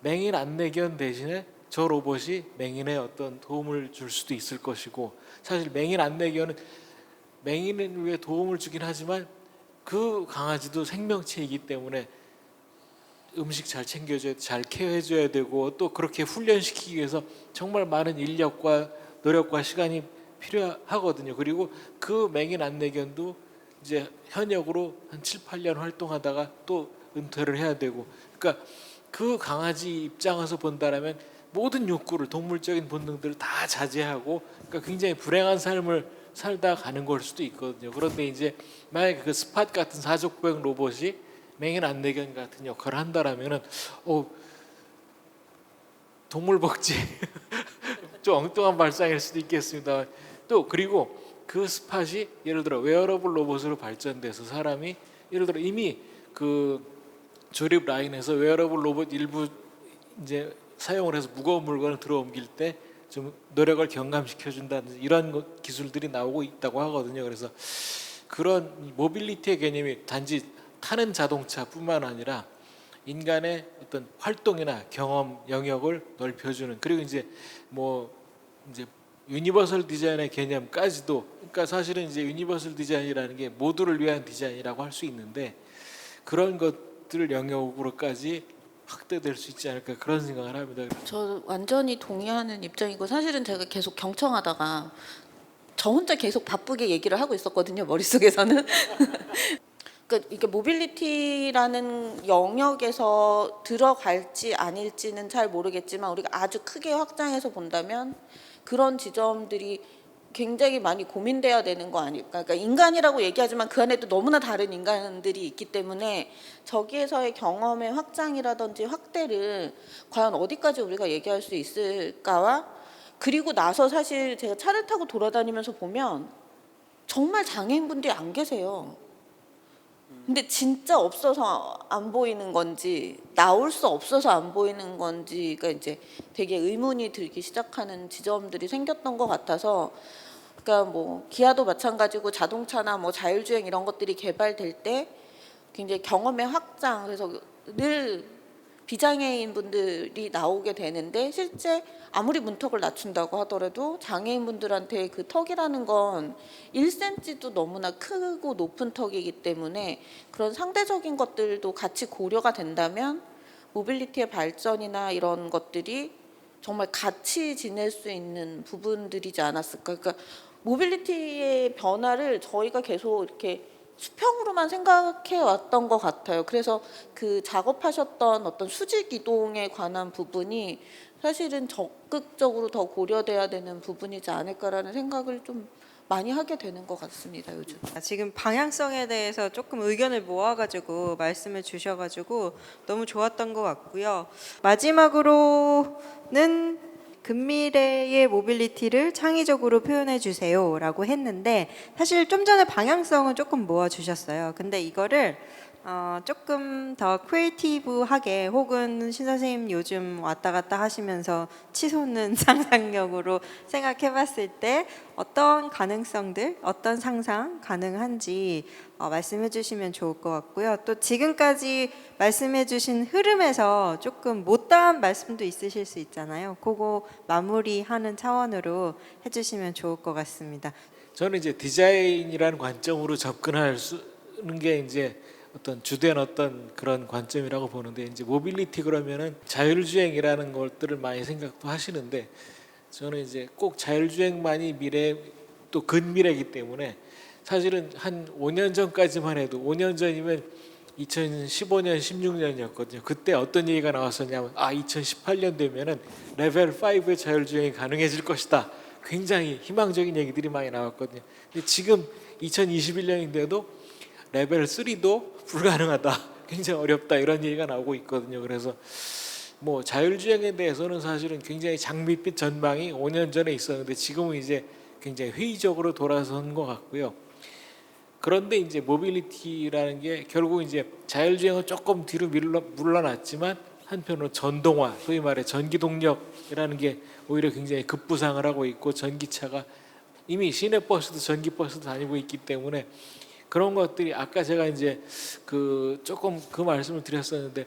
맹인 안내견 대신에 저 로봇이 맹인의 어떤 도움을 줄 수도 있을 것이고, 사실 맹인 안내견은 맹인을 위해 도움을 주긴 하지만 그 강아지도 생명체이기 때문에 음식 잘 챙겨줘야 잘 케어해줘야 되고 또 그렇게 훈련시키기 위해서 정말 많은 인력과 노력과 시간이 필요하거든요. 그리고 그 맹인 안내견도 이제 현역으로 한 7, 8년 활동하다가 또 은퇴를 해야 되고, 그러니까 그 강아지 입장에서 본다라면 모든 욕구를, 동물적인 본능들을 다 자제하고, 그러니까 굉장히 불행한 삶을 살다 가는 걸 수도 있거든요. 그런데 이제 만약에 그 스팟 같은 사족보행 로봇이 맹인 안내견 같은 역할을 한다라면은 동물복지 좀 엉뚱한 발상일 수도 있겠습니다. 또 그리고 그 스팟이 예를 들어 웨어러블 로봇으로 발전돼서 사람이 예를 들어 이미 그 조립 라인에서 웨어러블 로봇 일부 이제 사용을 해서 무거운 물건을 들어 옮길 때 좀 노력을 경감시켜 준다든지 이런 기술들이 나오고 있다고 하거든요. 그래서 그런 모빌리티의 개념이 단지 타는 자동차뿐만 아니라 인간의 어떤 활동이나 경험 영역을 넓혀주는, 그리고 이제 유니버설 디자인의 개념까지도, 그러니까 사실은 이제 유니버설 디자인이라는 게 모두를 위한 디자인이라고 할 수 있는데 그런 것들 영역으로까지 확대될 수 있지 않을까 그런 생각을 합니다. 저 완전히 동의하는 입장이고, 사실은 제가 계속 경청하다가 저 혼자 계속 바쁘게 얘기를 하고 있었거든요, 머릿속에서는. 그러니까 이게 모빌리티라는 영역에서 들어갈지 아닐지는 잘 모르겠지만 우리가 아주 크게 확장해서 본다면 그런 지점들이 굉장히 많이 고민돼야 되는 거 아닐까. 그러니까 인간이라고 얘기하지만 그 안에도 너무나 다른 인간들이 있기 때문에 저기에서의 경험의 확장이라든지 확대를 과연 어디까지 우리가 얘기할 수 있을까와, 그리고 나서 사실 제가 차를 타고 돌아다니면서 보면 정말 장애인분들이 안 계세요. 근데 진짜 없어서 안 보이는 건지 나올 수 없어서 안 보이는 건지가 이제 되게 의문이 들기 시작하는 지점들이 생겼던 것 같아서, 그러니까 뭐 기아도 마찬가지고 자동차나 뭐 자율주행 이런 것들이 개발될 때 굉장히 경험의 확장, 그래서 늘 비장애인 분들이 나오게 되는데 실제 아무리 문턱을 낮춘다고 하더라도 장애인 분들한테 그 턱이라는 건 1cm도 너무나 크고 높은 턱이기 때문에 그런 상대적인 것들도 같이 고려가 된다면 모빌리티의 발전이나 이런 것들이 정말 같이 지낼 수 있는 부분들이지 않았을까. 그러니까 모빌리티의 변화를 저희가 계속 이렇게 수평으로만 생각해 왔던 것 같아요. 그래서 그 작업하셨던 어떤 수직 이동에 관한 부분이 사실은 적극적으로 더 고려돼야 되는 부분이지 않을까라는 생각을 좀 많이 하게 되는 것 같습니다, 요즘. 지금 방향성에 대해서 조금 의견을 모아가지고 말씀을 주셔가지고 너무 좋았던 것 같고요. 마지막으로는 근미래의 모빌리티를 창의적으로 표현해 주세요라고 했는데, 사실 좀 전에 방향성은 조금 모아 주셨어요. 근데 이거를 조금 더 크리에이티브하게, 혹은 신 선생님 요즘 왔다 갔다 하시면서 치솟는 상상력으로 생각해 봤을 때 어떤 가능성들, 어떤 상상 가능한지 말씀해 주시면 좋을 것 같고요. 또 지금까지 말씀해 주신 흐름에서 조금 못다한 말씀도 있으실 수 있잖아요. 그거 마무리하는 차원으로 해주시면 좋을 것 같습니다. 저는 이제 디자인이라는 관점으로 접근할 수는 게 이제 어떤 주된 어떤 그런 관점이라고 보는데, 이제 모빌리티 그러면은 자율주행이라는 것들을 많이 생각도 하시는데, 저는 이제 꼭 자율주행만이 미래 또 근미래이기 때문에 사실은 한 5년 전까지만 해도 5년 전이면 2015년 16년이었거든요. 그때 어떤 얘기가 나왔었냐면 2018년 되면은 레벨 5의 자율주행이 가능해질 것이다. 굉장히 희망적인 얘기들이 많이 나왔거든요. 근데 지금 2021년인데도 레벨 3도 불가능하다. 굉장히 어렵다. 이런 얘기가 나오고 있거든요. 그래서 뭐 자율주행에 대해서는 사실은 굉장히 장밋빛 전망이 5년 전에 있었는데 지금은 이제 굉장히 회의적으로 돌아선 것 같고요. 그런데 이제 모빌리티라는 게 결국 이제 자율주행은 조금 뒤로 물러났지만 한편으로 전동화, 소위 말해 전기 동력이라는 게 오히려 굉장히 급부상을 하고 있고 전기차가 이미 시내버스도 전기버스도 다니고 있기 때문에 그런 것들이 아까 제가 이제 조금 그 말씀을 드렸었는데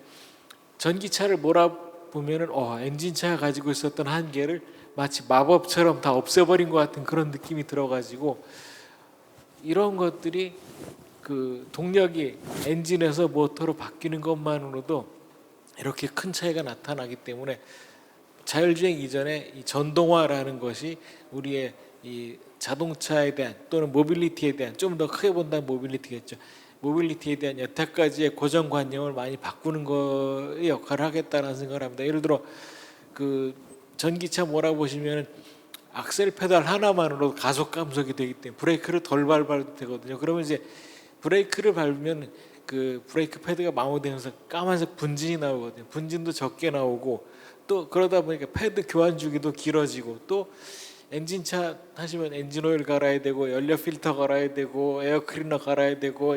전기차를 몰아보면은 엔진차가 가지고 있었던 한계를 마치 마법처럼 다 없애버린 것 같은 그런 느낌이 들어가지고 이런 것들이 그 동력이 엔진에서 모터로 바뀌는 것만으로도 이렇게 큰 차이가 나타나기 때문에 자율주행 이전에 이 전동화라는 것이 우리의 이 자동차에 대한 또는 모빌리티에 대한 좀 더 크게 본다면 모빌리티겠죠. 모빌리티에 대한 여태까지의 고정관념을 많이 바꾸는 거에 역할을 하겠다는 생각을 합니다. 예를 들어 그 전기차 몰아보시면 악셀 페달 하나만으로 가속 감속이 되기 때문에 브레이크를 덜 밟아도 되거든요. 그러면 이제 브레이크를 밟으면 그 브레이크 패드가 마모되면서 까만색 분진이 나오거든요. 분진도 적게 나오고 또 그러다 보니까 패드 교환 주기도 길어지고 또 엔진차 하시면 엔진 오일 갈아야 되고 연료 필터 갈아야 되고 에어 클리너 갈아야 되고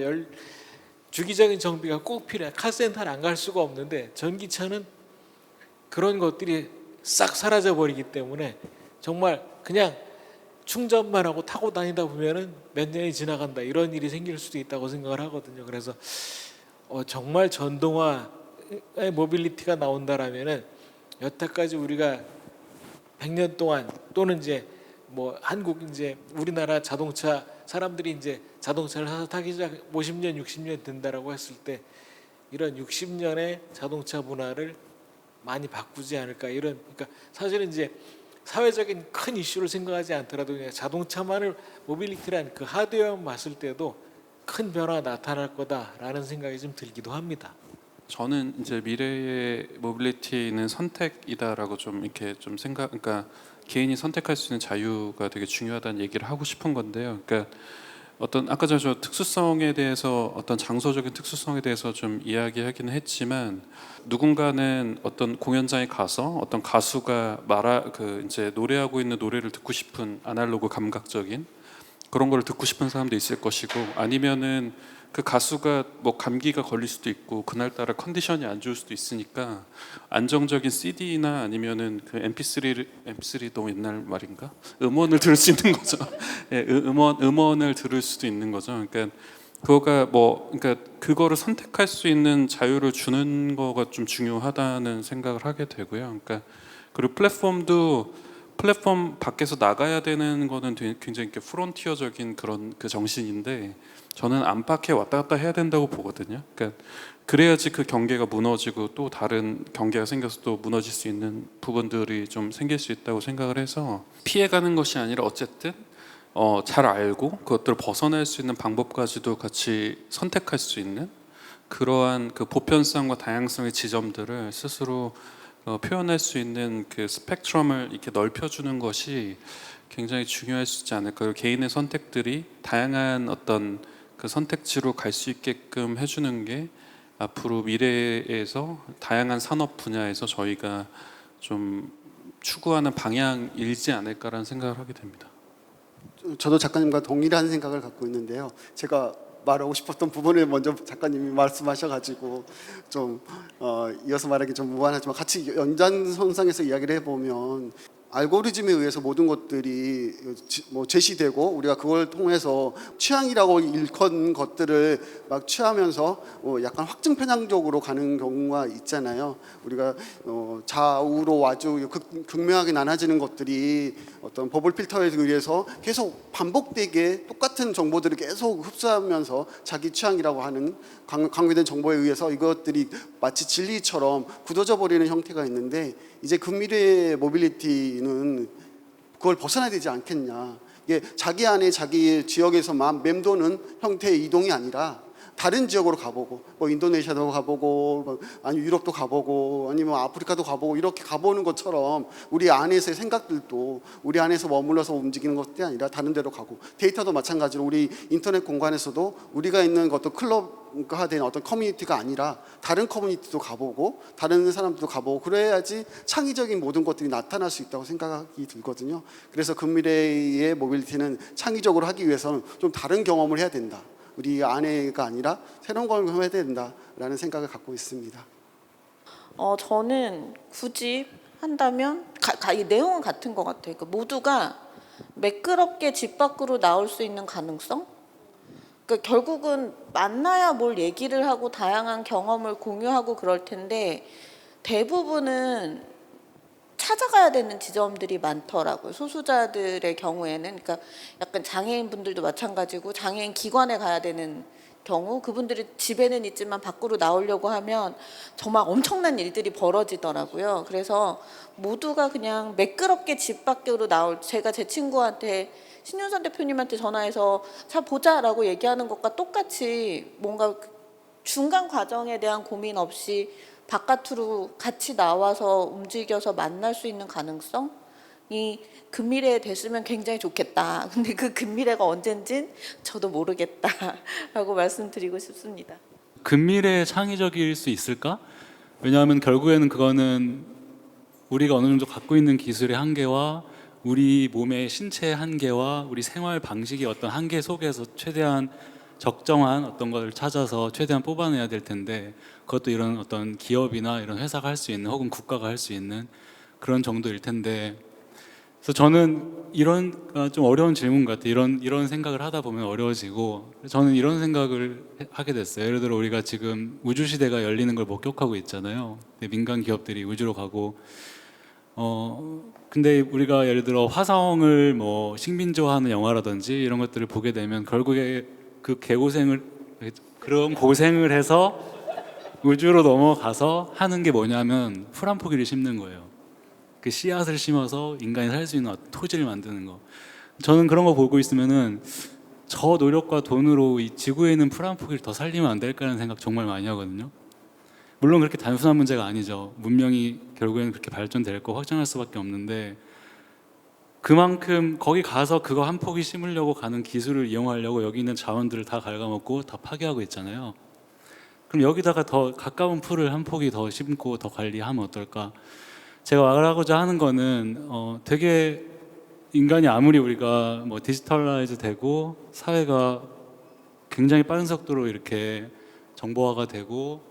주기적인 정비가 꼭 필요해. 카센터를 안 갈 수가 없는데 전기차는 그런 것들이 싹 사라져 버리기 때문에 정말 그냥 충전만 하고 타고 다니다 보면은 몇 년이 지나간다 이런 일이 생길 수도 있다고 생각을 하거든요. 그래서 정말 전동화의 모빌리티가 나온다라면은 여태까지 우리가 100년 동안 또는 이제 뭐 한국 이제 우리나라 자동차 사람들이 이제 자동차를 사서 타기 시작 50년 60년 된다라고 했을 때 이런 60년의 자동차 문화를 많이 바꾸지 않을까 이런 그러니까 사실은 이제 사회적인 큰 이슈를 생각하지 않더라도 그냥 자동차만을 모빌리티란 그 하드웨어만 봤을 때도 큰 변화가 나타날 거다라는 생각이 좀 들기도 합니다. 저는 이제 미래의 모빌리티는 선택이다라고 좀 이렇게 좀 그러니까 개인이 선택할 수 있는 자유가 되게 중요하다는 얘기를 하고 싶은 건데요. 그러니까 어떤 아까 저 특수성에 대해서 어떤 장소적인 특수성에 대해서 좀 이야기하기는 했지만 누군가는 어떤 공연장에 가서 어떤 가수가 이제 노래하고 있는 노래를 듣고 싶은 아날로그 감각적인 그런 걸 듣고 싶은 사람도 있을 것이고 아니면은 그 가수가 뭐 감기가 걸릴 수도 있고 그날따라 컨디션이 안 좋을 수도 있으니까 안정적인 CD나 아니면은 그 MP3도 옛날 말인가? 음원을 들을 수 있는 거죠. 예, 음원을 들을 수도 있는 거죠. 그러니까 그러니까 그거를 선택할 수 있는 자유를 주는 거가 좀 중요하다는 생각을 하게 되고요. 그러니까 그리고 플랫폼 밖에서 나가야 되는 거는 굉장히 이렇게 프론티어적인 그런 그 정신인데 저는 안팎에 왔다 갔다 해야 된다고 보거든요. 그러니까 그래야지 그 경계가 무너지고 또 다른 경계가 생겨서 또 무너질 수 있는 부분들이 좀 생길 수 있다고 생각을 해서 피해가는 것이 아니라 어쨌든 잘 알고 그것들을 벗어날 수 있는 방법까지도 같이 선택할 수 있는 그러한 그 보편성과 다양성의 지점들을 스스로 표현할 수 있는 그 스펙트럼을 이렇게 넓혀주는 것이 굉장히 중요할 수 있지 않을까. 그리고 개인의 선택들이 다양한 어떤 그 선택지로 갈 수 있게끔 해주는 게 앞으로 미래에서 다양한 산업 분야에서 저희가 좀 추구하는 방향이지 않을까라는 생각을 하게 됩니다. 저도 작가님과 동일한 생각을 갖고 있는데요. 제가 말하고 싶었던 부분을 먼저 작가님이 말씀하셔가지고 좀 이어서 말하기 좀 무관하지만 같이 연장선상에서 이야기를 해보면 알고리즘에 의해서 모든 것들이 뭐 제시되고 우리가 그걸 통해서 취향이라고 일컫는 것들을 막 취하면서 약간 확증 편향적으로 가는 경우가 있잖아요. 우리가 좌우로 와주 극명하게 나눠지는 것들이 어떤 버블 필터에 의해서 계속 반복되게 똑같은 정보들을 계속 흡수하면서 자기 취향이라고 하는 강요된 정보에 의해서 이것들이 마치 진리처럼 굳어져 버리는 형태가 있는데 이제 그 미래의 모빌리티는 그걸 벗어나야 되지 않겠냐. 이게 자기 안에 자기 지역에서만 맴도는 형태의 이동이 아니라 다른 지역으로 가보고, 뭐 인도네시아도 가보고, 뭐 아니면 유럽도 가보고, 아니면 아프리카도 가보고, 이렇게 가보는 것처럼 우리 안에서의 생각들도 우리 안에서 머물러서 움직이는 것이 아니라 다른 데로 가고, 데이터도 마찬가지로 우리 인터넷 공간에서도 우리가 있는 어떤 클럽화된 어떤 커뮤니티가 아니라 다른 커뮤니티도 가보고, 다른 사람들도 가보고, 그래야지 창의적인 모든 것들이 나타날 수 있다고 생각이 들거든요. 그래서 근미래의 모빌리티는 창의적으로 하기 위해서는 좀 다른 경험을 해야 된다. 우리 안에가 아니라 새로운 걸 해야 된다라는 생각을 갖고 있습니다. 저는 굳이 한다면 이 내용은 같은 것 같아요. 그러니까 모두가 매끄럽게 집 밖으로 나올 수 있는 가능성? 그러니까 결국은 만나야 뭘 얘기를 하고 다양한 경험을 공유하고 그럴 텐데 대부분은 찾아가야 되는 지점들이 많더라고요. 소수자들의 경우에는. 그러니까 약간 장애인분들도 마찬가지고 장애인 기관에 가야 되는 경우 그분들이 집에는 있지만 밖으로 나오려고 하면 정말 엄청난 일들이 벌어지더라고요. 그래서 모두가 그냥 매끄럽게 집 밖으로 제가 제 친구한테 신윤선 대표님한테 전화해서 자 보자라고 얘기하는 것과 똑같이 뭔가 중간 과정에 대한 고민 없이 바깥으로 같이 나와서 움직여서 만날 수 있는 가능성이 근미래에 됐으면 굉장히 좋겠다. 근데 그 근미래가 언젠진 저도 모르겠다라고 말씀드리고 싶습니다. 근미래에 창의적일 수 있을까? 왜냐하면 결국에는 그거는 우리가 어느 정도 갖고 있는 기술의 한계와 우리 몸의 신체의 한계와 우리 생활 방식의 어떤 한계 속에서 최대한 적정한 어떤 걸 찾아서 최대한 뽑아내야 될 텐데, 그것도 이런 어떤 기업이나 이런 회사가 할 수 있는, 혹은 국가가 할 수 있는 그런 정도일 텐데, 그래서 저는 이런 좀 어려운 질문 같아요. 이런 생각을 하다 보면 어려워지고, 저는 이런 생각을 하게 됐어요. 예를 들어 우리가 지금 우주 시대가 열리는 걸 목격하고 있잖아요. 민간 기업들이 우주로 가고, 근데 우리가 예를 들어 화성을 뭐 식민지화하는 영화라든지 이런 것들을 보게 되면 결국에 그런 고생을 해서 우주로 넘어가서 하는 게 뭐냐면 풀 한 포기를 심는 거예요. 그 씨앗을 심어서 인간이 살 수 있는 어떤 토지를 만드는 거. 저는 그런 거 보고 있으면은 저 노력과 돈으로 이 지구에 있는 풀 한 포기를 더 살리면 안 될까라는 생각 정말 많이 하거든요. 물론 그렇게 단순한 문제가 아니죠. 문명이 결국에는 그렇게 발전될 거 확정할 수밖에 없는데, 그만큼 거기 가서 그거 한 포기 심으려고 가는 기술을 이용하려고 여기 있는 자원들을 다 갉아먹고 다 파괴하고 있잖아요. 그럼 여기다가 더 가까운 풀을 한 포기 더 심고 더 관리하면 어떨까? 제가 말하고자 하는 거는 되게 인간이 아무리 우리가 뭐 디지털라이즈 되고 사회가 굉장히 빠른 속도로 이렇게 정보화가 되고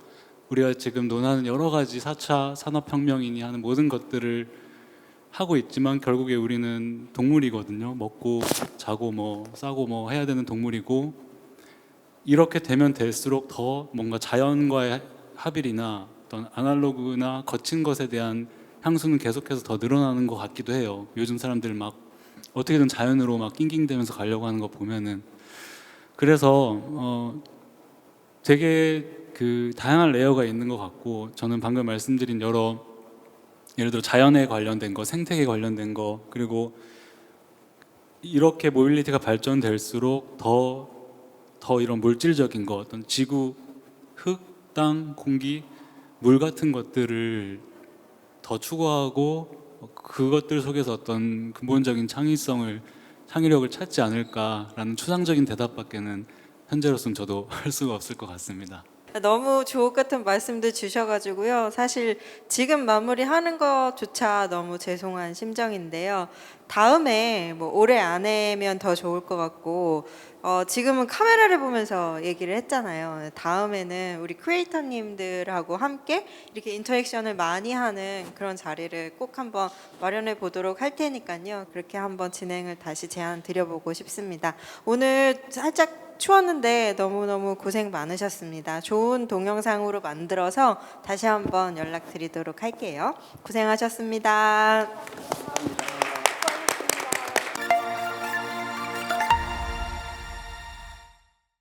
우리가 지금 논하는 여러 가지 4차 산업혁명이니 하는 모든 것들을 하고 있지만 결국에 우리는 동물이거든요. 먹고 자고 뭐 싸고 뭐 해야 되는 동물이고, 이렇게 되면 될수록 더 뭔가 자연과의 합일이나 어떤 아날로그나 거친 것에 대한 향수는 계속해서 더 늘어나는 것 같기도 해요. 요즘 사람들 막 어떻게든 자연으로 막 낑낑대면서 가려고 하는 거 보면은. 그래서 되게 그 다양한 레이어가 있는 것 같고, 저는 방금 말씀드린 예를 들어 자연에 관련된 거, 생태계 관련된 거, 그리고 이렇게 모빌리티가 발전될수록 더 이런 물질적인 거, 어떤 지구, 흙, 땅, 공기, 물 같은 것들을 더 추구하고 그것들 속에서 어떤 근본적인 창의력을 찾지 않을까라는 추상적인 대답밖에는 현재로서는 저도 할 수가 없을 것 같습니다. 너무 주옥 같은 말씀들 주셔가지고요. 사실 지금 마무리하는 것조차 너무 죄송한 심정인데요. 다음에 뭐 올해 안에면 더 좋을 것 같고, 지금은 카메라를 보면서 얘기를 했잖아요. 다음에는 우리 크리에이터님들하고 함께 이렇게 인터랙션을 많이 하는 그런 자리를 꼭 한번 마련해 보도록 할 테니까요. 그렇게 한번 진행을 다시 제안 드려보고 싶습니다. 오늘 살짝 추웠는데 너무너무 고생 많으셨습니다. 좋은 동영상으로 만들어서 다시 한번 연락드리도록 할게요. 고생하셨습니다.